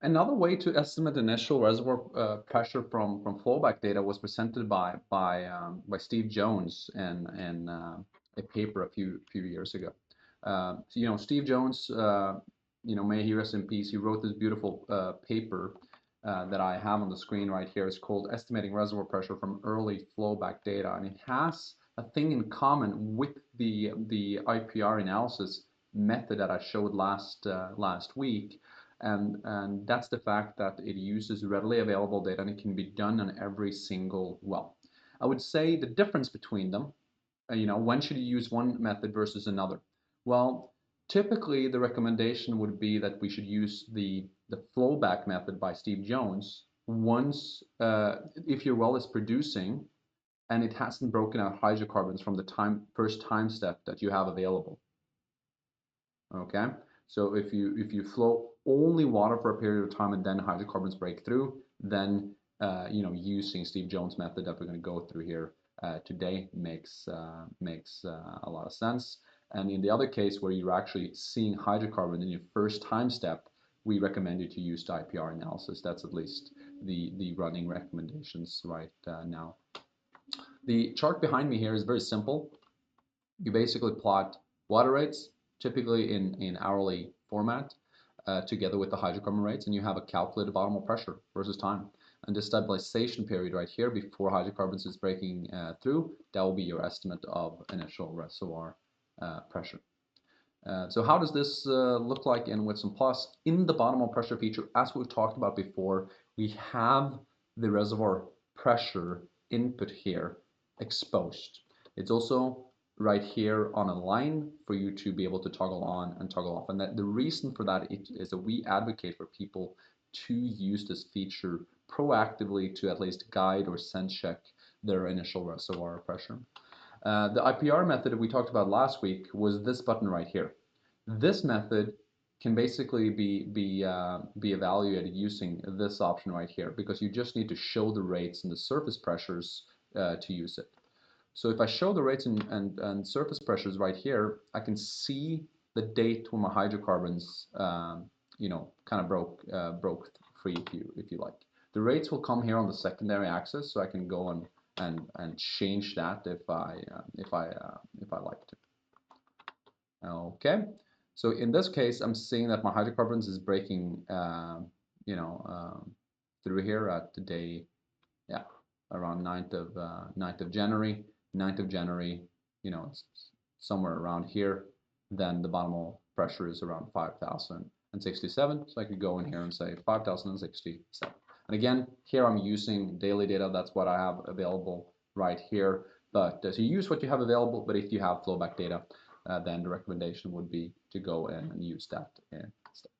Another way to estimate initial reservoir pressure from flowback data was presented by Steve Jones in a paper a few years ago. Steve Jones, may he rest in peace. He wrote this beautiful paper that I have on the screen right here. It's called "Estimating Reservoir Pressure from Early Flowback Data," and it has a thing in common with the IPR analysis method that I showed last week. And that's the fact that it uses readily available data and it can be done on every single well. I would say the difference between them, when should you use one method versus another? Well, typically the recommendation would be that we should use the flowback method by Steve Jones once, if your well is producing and it hasn't broken out hydrocarbons from the first time step that you have available. Okay, so if you flow only water for a period of time and then hydrocarbons break through, then using Steve Jones' method that we're going to go through here today makes a lot of sense. And in the other case where you're actually seeing hydrocarbon in your first time step, we recommend you to use the IPR analysis. That's at least the running recommendations right now. The chart behind me here is very simple. You basically plot water rates, typically in hourly format, together with the hydrocarbon rates, and you have a calculated bottom pressure versus time. And the stabilization period right here before hydrocarbons is breaking through, that will be your estimate of initial reservoir pressure. So how does this look like in Whitson Plus? In the bottom pressure feature, as we've talked about before, we have the reservoir pressure input here exposed. It's also right here on a line for you to be able to toggle on and toggle off. And that the reason for that is that we advocate for people to use this feature proactively to at least guide or sense check their initial reservoir pressure. The IPR method that we talked about last week was this button right here. This method can basically be evaluated using this option right here, because you just need to show the rates and the surface pressures to use it. So if I show the rates and surface pressures right here, I can see the date when my hydrocarbons, kind of broke free, if you like. The rates will come here on the secondary axis, so I can go and change that if I like to. Okay, so in this case, I'm seeing that my hydrocarbons is breaking, through here at the day, around 9th of January. 9th of January, it's somewhere around here. Then the bottom pressure is around 5,067. So I could go in here and say 5,067. And again, here I'm using daily data. That's what I have available right here. But so you use what you have available. But if you have flowback data, then the recommendation would be to go in and use that instead.